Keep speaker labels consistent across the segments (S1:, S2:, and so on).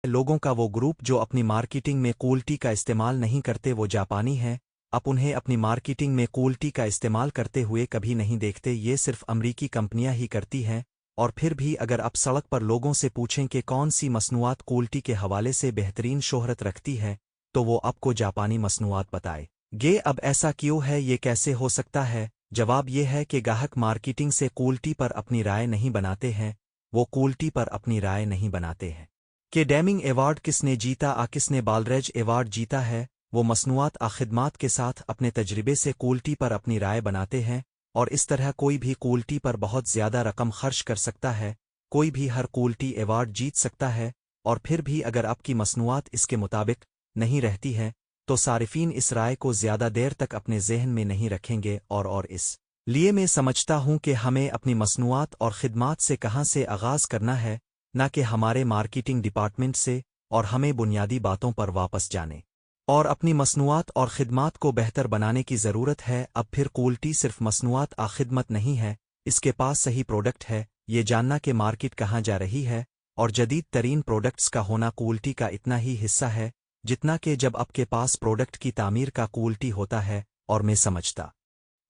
S1: लोगों का वो ग्रुप जो अपनी मार्केटिंग में क्वालिटी का इस्तेमाल नहीं करते वो जापानी हैं। आप उन्हें अपनी मार्केटिंग में क्वालिटी का इस्तेमाल करते हुए कभी नहीं देखते, ये सिर्फ अमरीकी कंपनियां ही करती हैं। और फिर भी अगर आप सड़क पर लोगों से पूछें कि कौन सी मसनूआत क्वालिटी के हवाले से बेहतरीन शोहरत रखती है, तो वो आपको जापानी मसनूआत बताए गे। अब ऐसा क्यों है, ये कैसे हो सकता है? जवाब ये है कि ग्राहक मार्केटिंग से क्वालिटी पर अपनी राय नहीं बनाते हैं, वो क्वालिटी पर अपनी राय नहीं बनाते हैं। कि डेमिंग एवार्ड किसने जीता किसने बालरेज एवार्ड जीता है, वो मसनूआत खिदमात के साथ अपने तजर्बे से क्वालिटी पर अपनी राय बनाते हैं। और इस तरह कोई भी क्वालिटी पर बहुत ज़्यादा रकम खर्च कर सकता है, कोई भी हर क्वालिटी एवार्ड जीत सकता है। और फिर भी अगर आपकी मसनूआत इसके मुताबिक नहीं रहती है, तो सारिफीन इस राय को ज़्यादा देर तक अपने जहन में नहीं रखेंगे। और इस लिए मैं समझता हूँ कि हमें अपनी मसनूआत और खिदमात से कहाँ से आगाज़ करना है, न कि हमारे मार्केटिंग डिपार्टमेंट से। और हमें बुनियादी बातों पर वापस जाने और अपनी मसनूआत और खिदमात को बेहतर बनाने की ज़रूरत है। अब फिर क्वालिटी सिर्फ मसनूआत खिदमत नहीं है, इसके पास सही प्रोडक्ट है, ये जानना कि मार्केट कहाँ जा रही है। और जदीद तरीन प्रोडक्ट्स का होना क्वालिटी का इतना ही हिस्सा है जितना कि जब आपके पास प्रोडक्ट की तामीर का क्वालिटी होता है। और मैं समझता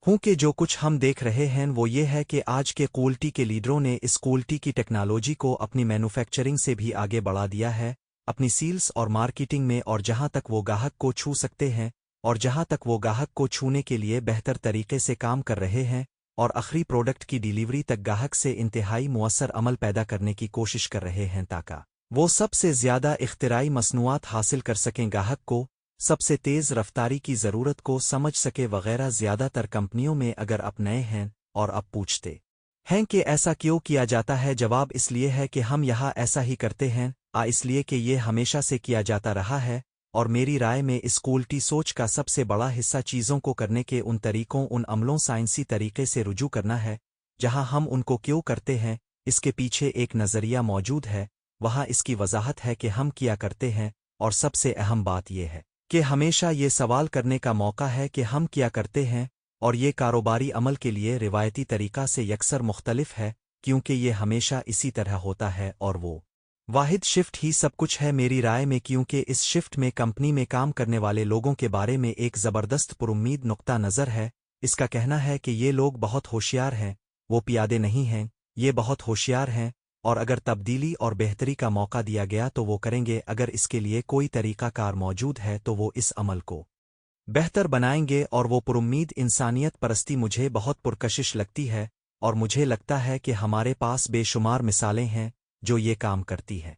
S1: हूँ कि जो कुछ हम देख रहे हैं वो ये है कि आज के क्वालिटी के लीडरों ने इस क्वालिटी की टेक्नोलॉजी को अपनी मैन्युफैक्चरिंग से भी आगे बढ़ा दिया है, अपनी सील्स और मार्केटिंग में। और जहां तक वो ग्राहक को छू सकते हैं, और जहां तक वो ग्राहक को छूने के लिए बेहतर तरीके से काम कर रहे हैं, और आखिरी प्रोडक्ट की डिलीवरी तक ग्राहक से इंतहाई मुअस्सर अमल पैदा करने की कोशिश कर रहे हैं ताकि वो सबसे ज़्यादा इख्तिराई मसनूआत हासिल कर सकें, ग्राहक को सबसे तेज़ रफ्तारी की ज़रूरत को समझ सके वगैरह। ज़्यादातर कंपनियों में अगर आप नए हैं और आप पूछते हैं कि ऐसा क्यों किया जाता है, जवाब इसलिए है कि हम यहाँ ऐसा ही करते हैं, इसलिए कि ये हमेशा से किया जाता रहा है। और मेरी राय में इस क्वालिटी सोच का सबसे बड़ा हिस्सा चीज़ों को करने के उन तरीकों, उन अमलों साइंसी तरीके से रुजू करना है। जहाँ हम उनको क्यों करते हैं, इसके पीछे एक नज़रिया मौजूद है, वहाँ इसकी वजाहत है कि हम क्या करते हैं। और सबसे अहम बात यह है कि हमेशा ये सवाल करने का मौका है कि हम क्या करते हैं। और ये कारोबारी अमल के लिए रिवायती तरीका से यकसर मुख्तलिफ है, क्योंकि ये हमेशा इसी तरह होता है और वो वाहिद शिफ्ट ही सब कुछ है मेरी राय में। क्योंकि इस शिफ्ट में कंपनी में काम करने वाले लोगों के बारे में एक ज़बरदस्त पुरुम्मीद नुक्ता नज़र है। इसका कहना है कि ये लोग बहुत होशियार हैं, वो पियादे नहीं हैं, ये बहुत होशियार हैं। और अगर तब्दीली और बेहतरी का मौका दिया गया तो वो करेंगे, अगर इसके लिए कोई तरीका कार मौजूद है तो वो इस अमल को बेहतर बनाएंगे। और वो पुरुम्मीद इंसानियत परस्ती मुझे बहुत पुरकशिश लगती है, और मुझे लगता है कि हमारे पास बेशुमार मिसालें हैं जो ये काम करती है।